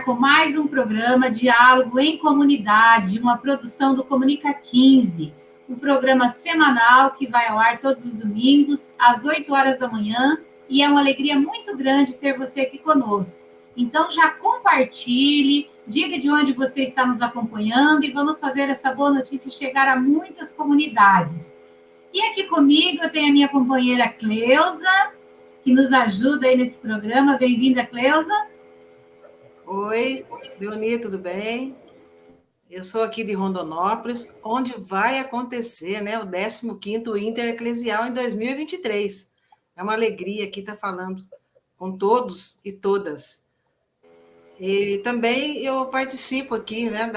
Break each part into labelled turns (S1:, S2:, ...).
S1: com mais um programa Diálogo em Comunidade, uma produção do Comunica 15, um programa semanal que vai ao ar todos os domingos, às 8 horas da manhã, e é uma alegria muito grande ter você aqui conosco. Então, já compartilhe, diga de onde você está nos acompanhando e vamos fazer essa boa notícia chegar a muitas comunidades. E aqui comigo eu tenho a minha companheira Cleusa, que nos ajuda aí nesse programa. Bem-vinda, Cleusa.
S2: Oi, Leoni, tudo bem? Eu sou aqui de Rondonópolis, onde vai acontecer, né, o 15º Intereclesial em 2023. É uma alegria aqui estar falando com todos e todas. E também eu participo aqui, né,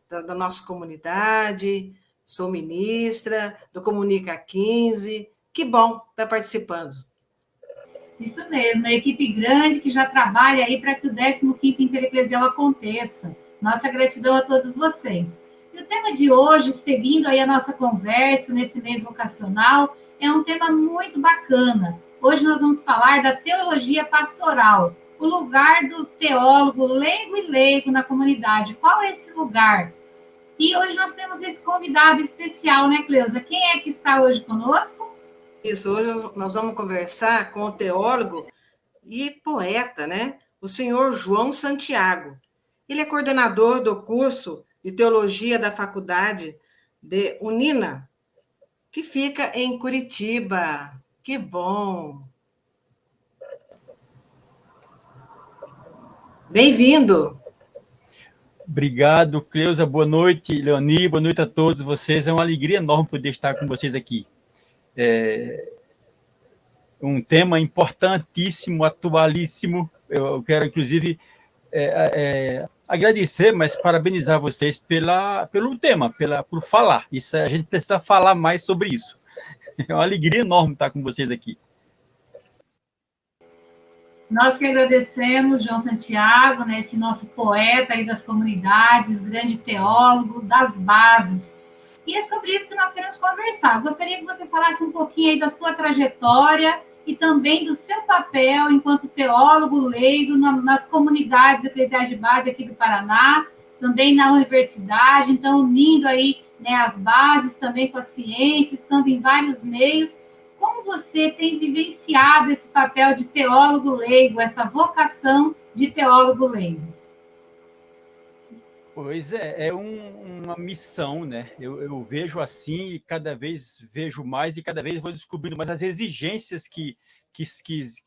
S2: da nossa comunidade, sou ministra do Comunica 15. Que bom estar participando.
S1: Isso mesmo, uma equipe grande que já trabalha aí para que o 15º Intereclesial aconteça. Nossa gratidão a todos vocês. E o tema de hoje, seguindo aí a nossa conversa nesse mês vocacional, é um tema muito bacana. Hoje nós vamos falar da teologia pastoral, o lugar do teólogo leigo e leigo na comunidade. Qual é esse lugar? E hoje nós temos esse convidado especial, né, Cleusa? Quem é que está hoje conosco?
S2: Isso, hoje nós vamos conversar com o teólogo e poeta, né? O senhor João Santiago. Ele é coordenador do curso de Teologia da Faculdade de Unina, que fica em Curitiba. Que bom! Bem-vindo!
S3: Obrigado, Cleusa. Boa noite, Leoni. Boa noite a todos vocês. É uma alegria enorme poder estar com vocês aqui. É um tema importantíssimo, atualíssimo. Eu quero, inclusive, agradecer, mas parabenizar vocês pelo tema, por falar. Isso, a gente precisa falar mais sobre isso. É uma alegria enorme estar com vocês aqui.
S1: Nós que agradecemos, João Santiago, né, esse nosso poeta aí das comunidades, grande teólogo das bases. E é sobre isso que nós queremos conversar. Gostaria que você falasse um pouquinho aí da sua trajetória e também do seu papel enquanto teólogo leigo nas comunidades eclesiais de base aqui do Paraná, também na universidade, então unindo aí, né, as bases também com a ciência, estando em vários meios. Como você tem vivenciado esse papel de teólogo leigo, essa vocação de teólogo leigo?
S3: Pois é, uma missão, né? Eu vejo assim e cada vez vejo mais e cada vez vou descobrindo mais as exigências que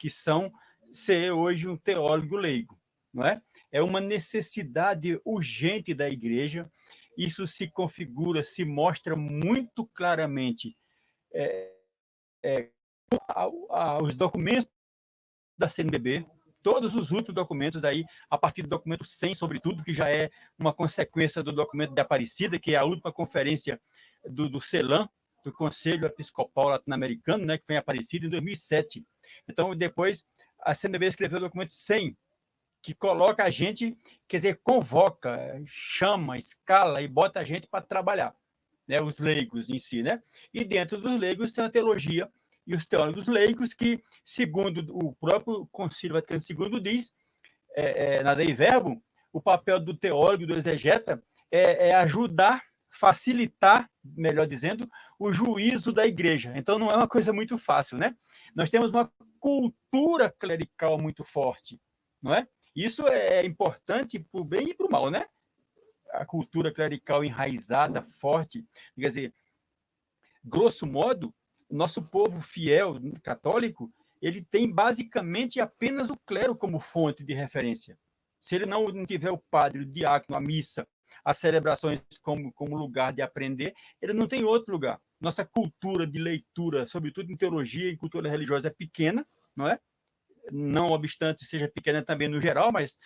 S3: são ser hoje um teólogo leigo, não é? É uma necessidade urgente da igreja. Isso se configura, se mostra muito claramente os documentos da CNBB, todos os outros documentos aí, a partir do documento 100, sobretudo, que já é uma consequência do documento da Aparecida, que é a última conferência do CELAM, do Conselho Episcopal Latino-Americano, né, que foi em Aparecida em 2007. Então, depois, a CNBB escreveu o documento 100, que coloca a gente, quer dizer, convoca, chama, escala e bota a gente para trabalhar, né, os leigos em si, né? E dentro dos leigos tem a teologia e os teólogos leigos que, segundo o próprio Concílio Vaticano II diz, na Dei Verbum, o papel do teólogo, do exegeta, é ajudar, facilitar, melhor dizendo, o juízo da igreja. Então, não é uma coisa muito fácil, né? Nós temos uma cultura clerical muito forte, não é? Isso é importante para o bem e para o mal, né? A cultura clerical enraizada, forte, quer dizer, grosso modo, nosso povo fiel, católico, ele tem basicamente apenas o clero como fonte de referência. Se ele não tiver o padre, o diácono, a missa, as celebrações como lugar de aprender, ele não tem outro lugar. Nossa cultura de leitura, sobretudo em teologia e cultura religiosa, é pequena, não é? Não obstante seja pequena também no geral, mas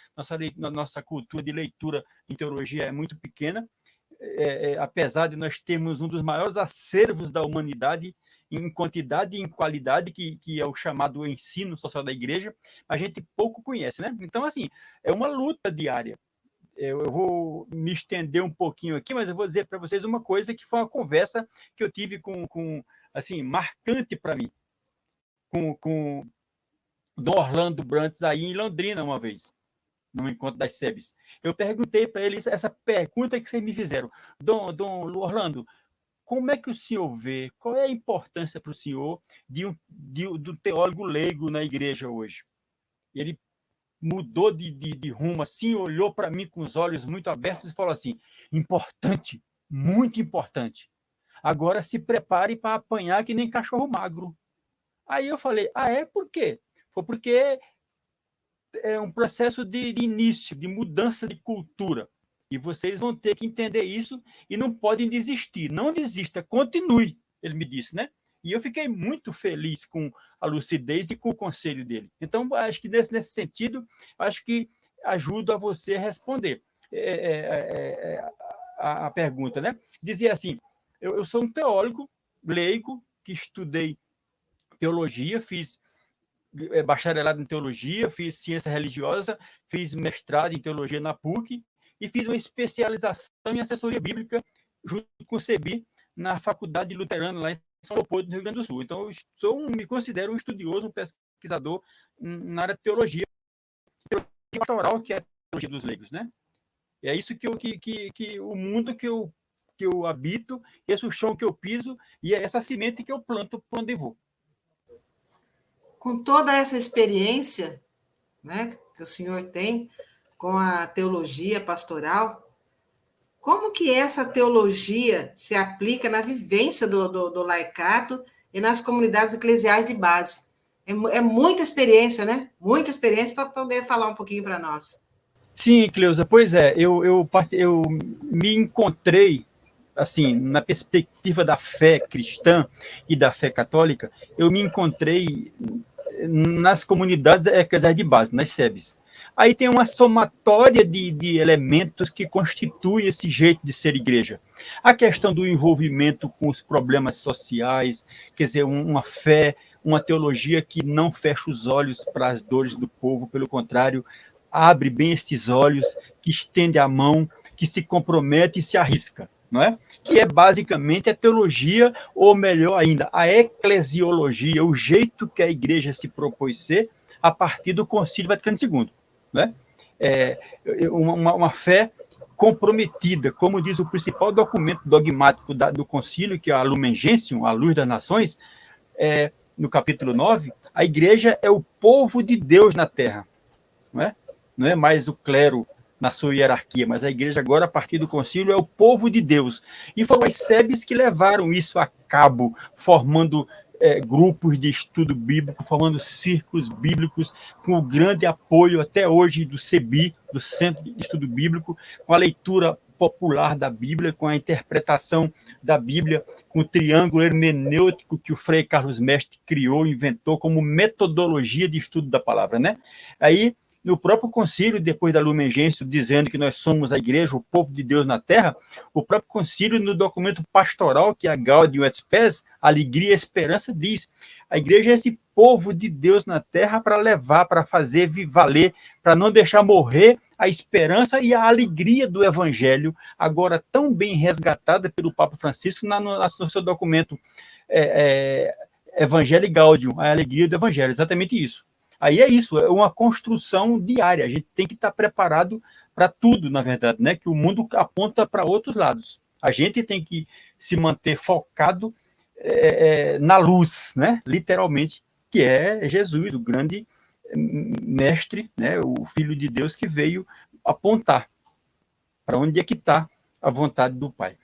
S3: nossa cultura de leitura em teologia é muito pequena. Apesar de nós termos um dos maiores acervos da humanidade em quantidade e em qualidade, que é o chamado ensino social da igreja, a gente pouco conhece, né? Então, assim, é uma luta diária. Eu vou me estender um pouquinho aqui, mas eu vou dizer para vocês uma coisa que foi uma conversa que eu tive assim, marcante para mim, com Dom Orlando Brantes aí em Londrina uma vez. no encontro das SEBs. Eu perguntei para eles essa pergunta que vocês me fizeram. Dom Orlando, como é que o senhor vê, qual é a importância para o senhor do teólogo leigo na igreja hoje? Ele mudou de rumo assim, olhou para mim com os olhos muito abertos e falou assim, importante, muito importante. Agora se prepare para apanhar que nem cachorro magro. Aí eu falei, por quê? Foi porque é um processo de início, de mudança de cultura. E vocês vão ter que entender isso e não podem desistir. Não desista, continue, ele me disse, né? E eu fiquei muito feliz com a lucidez e com o conselho dele. Então, acho que nesse sentido, acho que ajuda a você a responder a pergunta, né? Dizia assim, eu sou um teólogo leigo que estudei teologia, fiz bacharelado em teologia, fiz ciência religiosa, fiz mestrado em teologia na PUC e fiz uma especialização em assessoria bíblica junto com o CEBI na Faculdade Luterana lá em São Leopoldo, no Rio Grande do Sul. Então, me considero um estudioso, um pesquisador na área de teologia pastoral, que é a teologia dos leigos, né? É isso que o mundo que eu habito, esse é o chão que eu piso e é essa semente que eu planto para onde eu vou.
S2: Com toda essa experiência, né, que o senhor tem com a teologia pastoral, como que essa teologia se aplica na vivência do laicato e nas comunidades eclesiais de base? É muita experiência, né? Muita experiência para poder falar um pouquinho para nós.
S3: Sim, Cleusa, pois é, eu me encontrei, assim, na perspectiva da fé cristã e da fé católica, eu me encontrei nas comunidades eclesiais de base, nas SEBs. Aí tem uma somatória de elementos que constituem esse jeito de ser igreja. A questão do envolvimento com os problemas sociais, quer dizer, uma fé, uma teologia que não fecha os olhos para as dores do povo, pelo contrário, abre bem esses olhos, que estende a mão, que se compromete e se arrisca, não é? Que é basicamente a teologia, ou melhor ainda, a eclesiologia, o jeito que a igreja se propôs ser a partir do Concílio Vaticano II. Né? Uma fé comprometida, como diz o principal documento dogmático do concílio, que é a Lumen Gentium, a luz das nações, no capítulo 9, a igreja é o povo de Deus na terra. Não é mais o clero na sua hierarquia, mas a igreja agora, a partir do concílio, é o povo de Deus. E foram as SEBs que levaram isso a cabo, formando grupos de estudo bíblico, formando círculos bíblicos, com o grande apoio até hoje do CEBI, do Centro de Estudo Bíblico, com a leitura popular da Bíblia, com a interpretação da Bíblia, com o triângulo hermenêutico que o Frei Carlos Mestre criou, inventou como metodologia de estudo da palavra, né? Aí, no próprio concílio, depois da Lumen Gentium, dizendo que nós somos a igreja, o povo de Deus na terra, o próprio concílio, no documento pastoral, que é a Gaudium et Spes, Alegria e Esperança, diz, a igreja é esse povo de Deus na terra para levar, para fazer valer, para não deixar morrer a esperança e a alegria do evangelho, agora tão bem resgatada pelo Papa Francisco no seu documento Evangelho e Gaudium, a alegria do evangelho, exatamente isso. Aí é isso, é uma construção diária, a gente tem que estar preparado para tudo, na verdade, né? Que o mundo aponta para outros lados. A gente tem que se manter focado na luz, né? Literalmente, que é Jesus, o grande mestre, né? O Filho de Deus que veio apontar para onde é que está a vontade do Pai.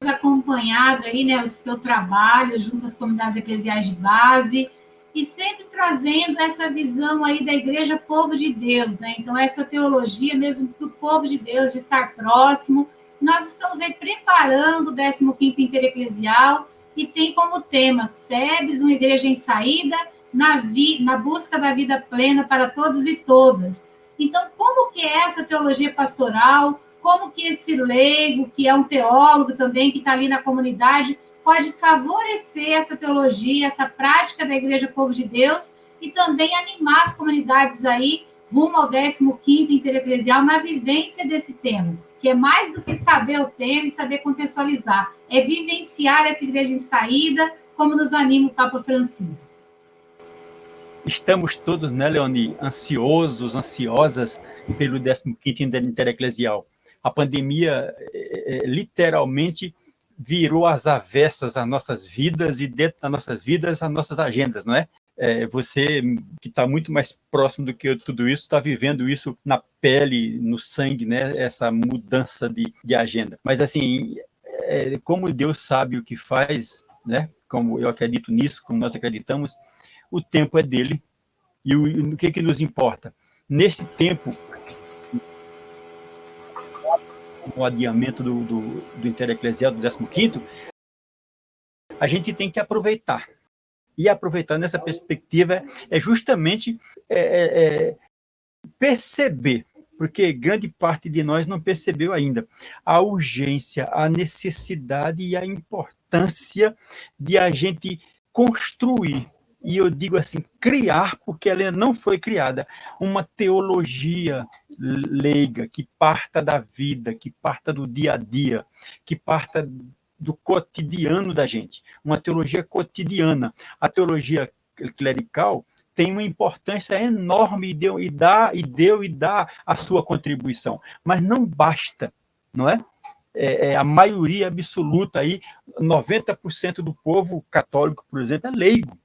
S1: Acompanhado aí, né, o seu trabalho junto às comunidades eclesiais de base, e sempre trazendo essa visão aí da igreja povo de Deus, né? Então, essa teologia mesmo do povo de Deus, de estar próximo. Nós estamos aí preparando o 15º Intereclesial e tem como tema SEBs, uma igreja em saída, na busca da vida plena para todos e todas. Então, como que é essa teologia pastoral? Como que esse leigo, que é um teólogo também, que está ali na comunidade, pode favorecer essa teologia, essa prática da Igreja Povo de Deus e também animar as comunidades aí rumo ao 15º Intereclesial na vivência desse tema, que é mais do que saber o tema e saber contextualizar, é vivenciar essa igreja em saída, como nos anima o Papa Francisco.
S3: Estamos todos, né, Leoni, ansiosas pelo 15º Intereclesial. A pandemia, literalmente, virou às avessas as nossas vidas e, dentro das nossas vidas, as nossas agendas, não é? Você, que está muito mais próximo do que eu, tudo isso, está vivendo isso na pele, no sangue, né? Essa mudança de agenda. Mas, assim, como Deus sabe o que faz, né? Como eu acredito nisso, como nós acreditamos, o tempo é dele. E o que nos importa? Nesse tempo, o adiamento do Intereclesial, do 15º, a gente tem que aproveitar. E aproveitar nessa perspectiva é justamente perceber, porque grande parte de nós não percebeu ainda, a urgência, a necessidade e a importância de a gente construir, e eu digo assim, criar, porque ela não foi criada, uma teologia leiga, que parta da vida, que parta do dia a dia, que parta do cotidiano da gente, uma teologia cotidiana. A teologia clerical tem uma importância enorme e dá a sua contribuição, mas não basta, não é? A maioria absoluta aí, 90% do povo católico, por exemplo, é leigo,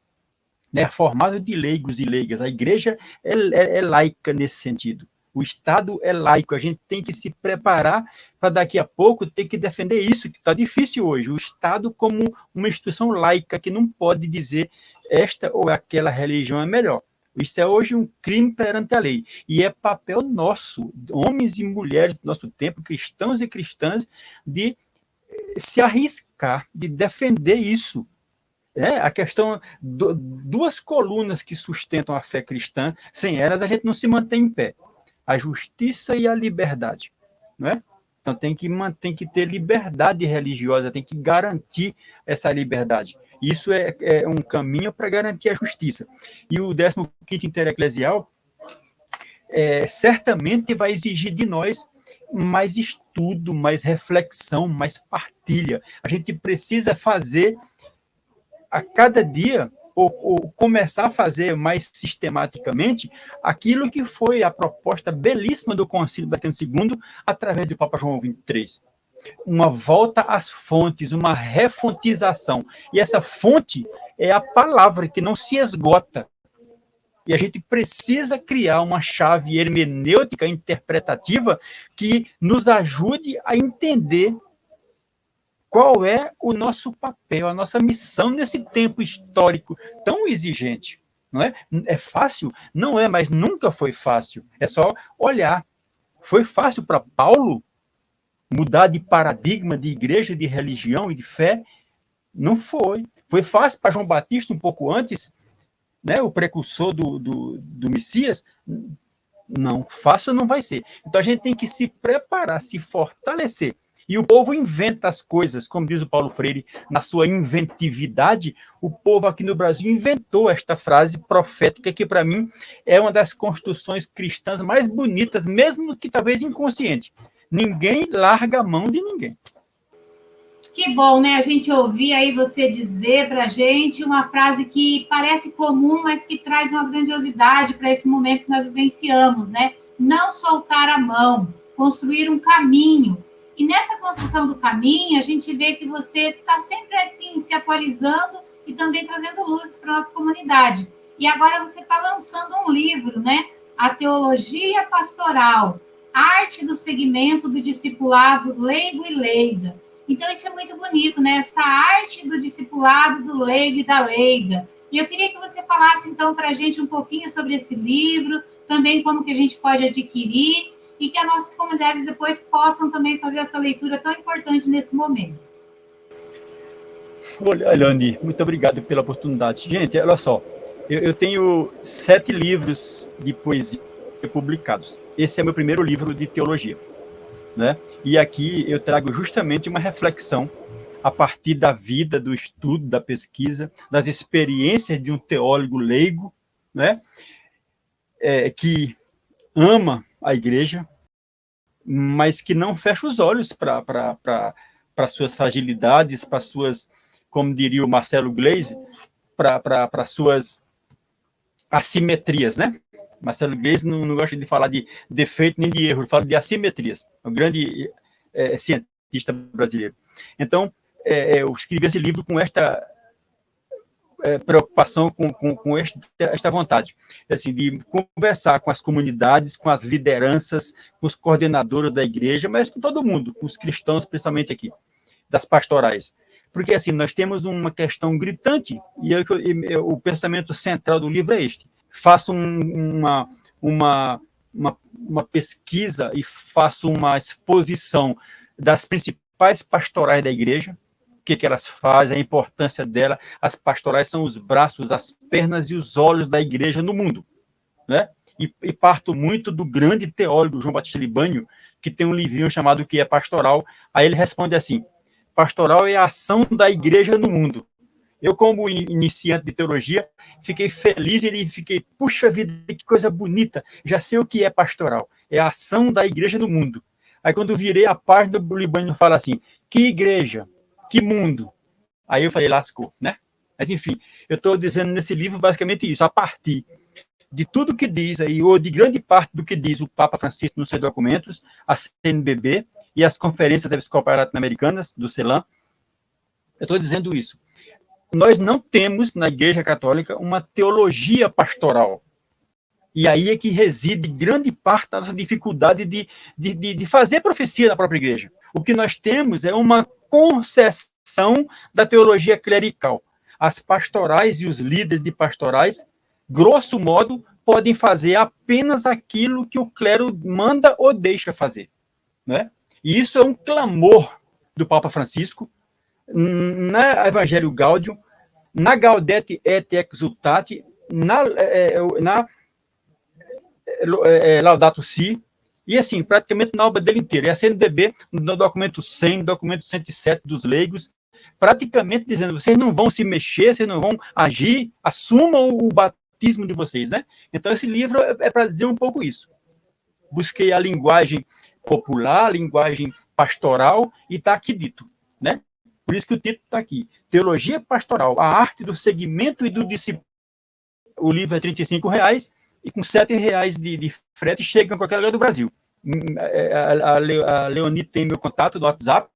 S3: né? Formado de leigos e leigas. A igreja é laica nesse sentido. O Estado é laico, a gente tem que se preparar para daqui a pouco ter que defender isso, que está difícil hoje. O Estado como uma instituição laica que não pode dizer esta ou aquela religião é melhor. Isso é hoje um crime perante a lei. E é papel nosso, homens e mulheres do nosso tempo, cristãos e cristãs, de se arriscar, de defender isso. A questão, duas colunas que sustentam a fé cristã, sem elas a gente não se mantém em pé. A justiça e a liberdade, não é? Então tem que ter liberdade religiosa, tem que garantir essa liberdade. Isso é um caminho para garantir a justiça. E o 15º Intereclesial certamente vai exigir de nós mais estudo, mais reflexão, mais partilha. A gente precisa fazer a cada dia ou começar a fazer mais sistematicamente aquilo que foi a proposta belíssima do Concílio Vaticano II através do Papa João XXIII. Uma volta às fontes, uma refontização. E essa fonte é a palavra que não se esgota. E a gente precisa criar uma chave hermenêutica interpretativa que nos ajude a entender qual é o nosso papel, a nossa missão nesse tempo histórico tão exigente. Não é? É fácil? Não é, mas nunca foi fácil. É só olhar. Foi fácil para Paulo mudar de paradigma de igreja, de religião e de fé? Não foi. Foi fácil para João Batista um pouco antes, né, o precursor do Messias? Não, fácil não vai ser. Então a gente tem que se preparar, se fortalecer. E o povo inventa as coisas, como diz o Paulo Freire, na sua inventividade. O povo aqui no Brasil inventou esta frase profética, que para mim é uma das construções cristãs mais bonitas, mesmo que talvez inconsciente. Ninguém larga a mão de ninguém.
S1: Que bom, né? A gente ouvir aí você dizer para a gente uma frase que parece comum, mas que traz uma grandiosidade para esse momento que nós vivenciamos, né? Não soltar a mão, construir um caminho. E nessa construção do caminho, a gente vê que você está sempre assim, se atualizando e também trazendo luzes para a nossa comunidade. E agora você está lançando um livro, né? A Teologia Pastoral, Arte do Segmento do Discipulado Leigo e Leiga. Então, isso é muito bonito, né? Essa arte do discipulado do leigo e da leiga. E eu queria que você falasse, então, para a gente um pouquinho sobre esse livro, também como que a gente pode adquirir, e que as nossas comunidades depois possam também fazer essa leitura tão importante nesse momento.
S3: Olha, Eliane, muito obrigado pela oportunidade. Gente, olha só, eu tenho 7 livros de poesia publicados. Esse é meu primeiro livro de teologia, né? E aqui eu trago justamente uma reflexão a partir da vida, do estudo, da pesquisa, das experiências de um teólogo leigo, né? Que ama a igreja, mas que não fecha os olhos para suas fragilidades, para suas, como diria o Marcelo Gleisi, para suas assimetrias, né? Marcelo Gleisi não gosta de falar de defeito nem de erro, ele fala de assimetrias. É um grande cientista brasileiro. Então, eu escrevi esse livro com esta preocupação, com esta vontade, assim, de conversar com as comunidades, com as lideranças, com os coordenadores da igreja, mas com todo mundo, com os cristãos, principalmente aqui, das pastorais. Porque, assim, nós temos uma questão gritante, e o pensamento central do livro é este. Faço uma pesquisa e faço uma exposição das principais pastorais da igreja, o que elas fazem, a importância dela. As pastorais são os braços, as pernas e os olhos da igreja no mundo, né? E parto muito do grande teólogo João Batista Libânio, que tem um livrinho chamado O que é Pastoral. Aí ele responde assim: pastoral é a ação da igreja no mundo. Eu, como iniciante de teologia, fiquei feliz e fiquei, puxa vida, que coisa bonita, já sei o que é pastoral, é a ação da igreja no mundo. Aí quando virei a página, o Libânio fala assim: que igreja, que mundo. Aí eu falei, lascou, né? Mas enfim, eu estou dizendo nesse livro basicamente isso, a partir de tudo que diz aí, ou de grande parte do que diz o Papa Francisco nos seus documentos, a CNBB e as conferências episcopais latino-americanas do CELAM, eu estou dizendo isso. Nós não temos, na Igreja Católica, uma teologia pastoral. E aí é que reside grande parte da nossa dificuldade de fazer profecia na própria igreja. O que nós temos é uma concessão da teologia clerical. As pastorais e os líderes de pastorais, grosso modo, podem fazer apenas aquilo que o clero manda ou deixa fazer, né? E isso é um clamor do Papa Francisco, na Evangelho Gaudium, na Gaudete et Exultate, na Laudato Si, e assim, praticamente na obra dele inteira. É a CNBB, no documento 100, documento 107 dos leigos, praticamente dizendo, vocês não vão se mexer, vocês não vão agir, assumam o batismo de vocês, né? Então, esse livro é para dizer um pouco isso. Busquei a linguagem popular, a linguagem pastoral, e está aqui dito, né? Por isso que o título está aqui. Teologia Pastoral, a arte do segmento e do discipulado. O livro é R$35, e com R$7 de frete chega em qualquer lugar do Brasil. A Leoni tem meu contato no WhatsApp,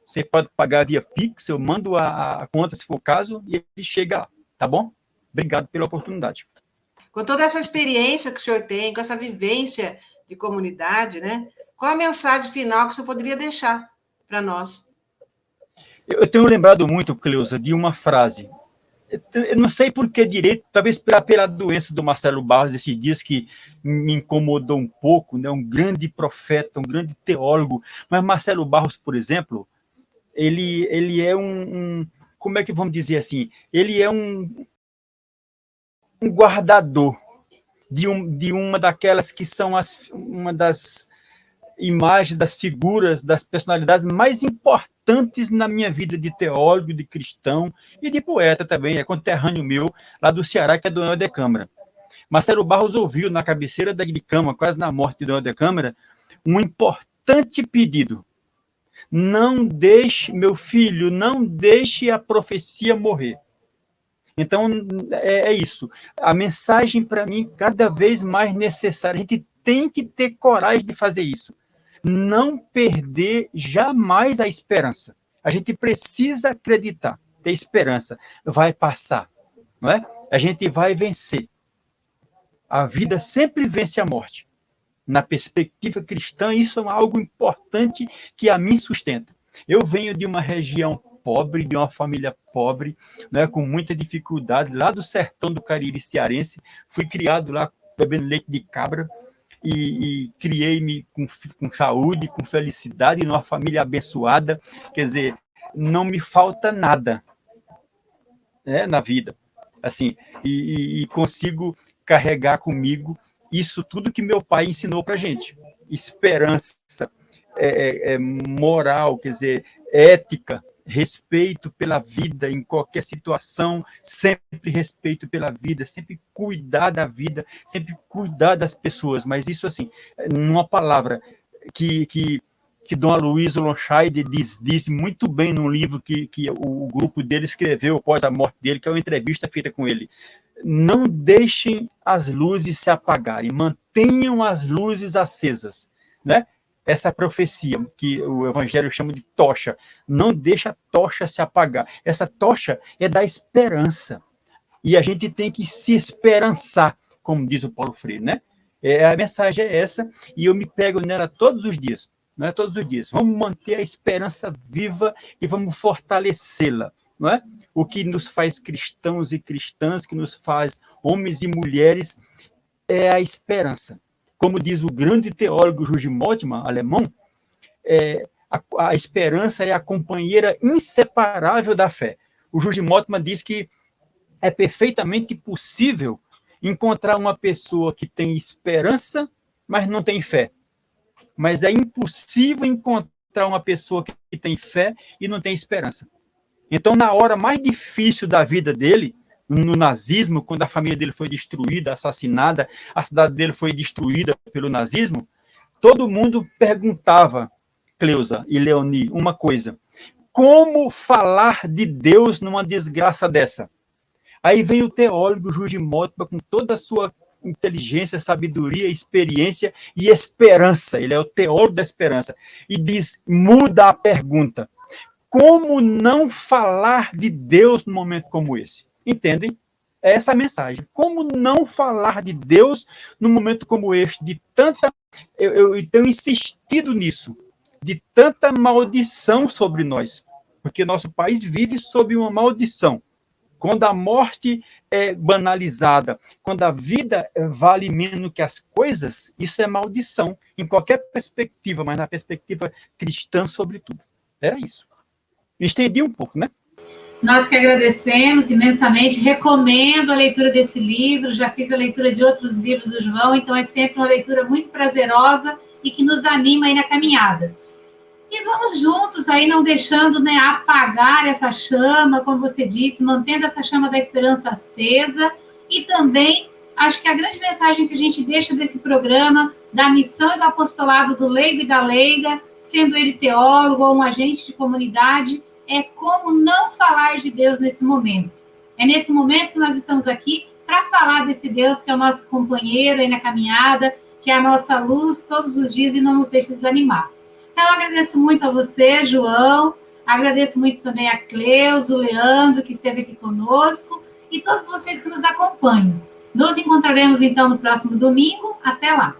S3: você pode pagar via Pix, eu mando a conta, se for o caso, e ele chega lá, tá bom? Obrigado pela oportunidade.
S2: Com toda essa experiência que o senhor tem, com essa vivência de comunidade, né? Qual a mensagem final que o senhor poderia deixar para nós?
S3: Eu tenho lembrado muito, Cleusa, de uma frase. Eu não sei por que direito, talvez pela doença do Marcelo Barros esses dias, que me incomodou um pouco, né? Um grande profeta, um grande teólogo. Mas Marcelo Barros, por exemplo, ele é como é que vamos dizer assim? Ele é um guardador de uma daquelas que são uma das imagens, das figuras, das personalidades mais importantes na minha vida de teólogo, de cristão e de poeta também, é conterrâneo meu, lá do Ceará, que é Dona de Câmara. Marcelo Barros ouviu na cabeceira da cama, quase na morte de Dona de Câmara, um importante pedido: não deixe, meu filho, não deixe a profecia morrer. Então, é isso. A mensagem, para mim, cada vez mais necessária. A gente tem que ter coragem de fazer isso. Não perder jamais a esperança. A gente precisa acreditar, ter esperança. Vai passar, não é? A gente vai vencer. A vida sempre vence a morte. Na perspectiva cristã, isso é algo importante que a mim sustenta. Eu venho de uma região pobre, de uma família pobre, né, com muita dificuldade, lá do sertão do Cariri cearense. Fui criado lá bebendo leite de cabra e criei-me com saúde, com felicidade, numa família abençoada. Quer dizer, não me falta nada, né, na vida. Assim, e consigo carregar comigo isso tudo que meu pai ensinou para a gente. Esperança, moral, quer dizer, ética, respeito pela vida em qualquer situação, sempre respeito pela vida, sempre cuidar da vida, sempre cuidar das pessoas. Mas isso, assim, numa palavra que que Dom Aloysio Longscheid disse muito bem num livro que o grupo dele escreveu após a morte dele, que é uma entrevista feita com ele. Não deixem as luzes se apagarem, mantenham as luzes acesas, né? Essa profecia que o Evangelho chama de tocha, não deixa a tocha se apagar. Essa tocha é da esperança, e a gente tem que se esperançar, como diz o Paulo Freire, né? A mensagem é essa, e eu me pego nela todos os dias, não é? Todos os dias. Vamos manter a esperança viva e vamos fortalecê-la, não é? O que nos faz cristãos e cristãs, que nos faz homens e mulheres, é a esperança. Como diz o grande teólogo Jürgen Moltmann, alemão, a esperança é a companheira inseparável da fé. O Jürgen Moltmann diz que é perfeitamente possível encontrar uma pessoa que tem esperança, mas não tem fé. Mas é impossível encontrar uma pessoa que tem fé e não tem esperança. Então, na hora mais difícil da vida dele, no nazismo, quando a família dele foi destruída, assassinada, a cidade dele foi destruída pelo nazismo, todo mundo perguntava, Cleusa e Leoni, uma coisa: como falar de Deus numa desgraça dessa? Aí vem o teólogo Jürgen Moltmann com toda a sua inteligência, sabedoria, experiência e esperança. Ele é o teólogo da esperança. E diz, muda a pergunta: como não falar de Deus num momento como esse? Entendem? É essa a mensagem. Como não falar de Deus num momento como este, de tanta... Eu tenho insistido nisso, de tanta maldição sobre nós, porque nosso país vive sob uma maldição. Quando a morte é banalizada, quando a vida vale menos que as coisas, isso é maldição, em qualquer perspectiva, mas na perspectiva cristã, sobretudo. Era isso. Estendi um pouco, né?
S1: Nós que agradecemos imensamente, recomendo a leitura desse livro, já fiz a leitura de outros livros do João, então é sempre uma leitura muito prazerosa e que nos anima aí na caminhada. E vamos juntos aí, não deixando, né, apagar essa chama, como você disse, mantendo essa chama da esperança acesa, e também, acho que a grande mensagem que a gente deixa desse programa, da missão e do apostolado do leigo e da leiga, sendo ele teólogo ou um agente de comunidade, é como não falar de Deus nesse momento. É nesse momento que nós estamos aqui para falar desse Deus que é o nosso companheiro aí na caminhada, que é a nossa luz todos os dias e não nos deixa desanimar. Então, eu agradeço muito a você, João, agradeço muito também a Cleusa, o Leandro, que esteve aqui conosco, e todos vocês que nos acompanham. Nos encontraremos, então, no próximo domingo. Até lá!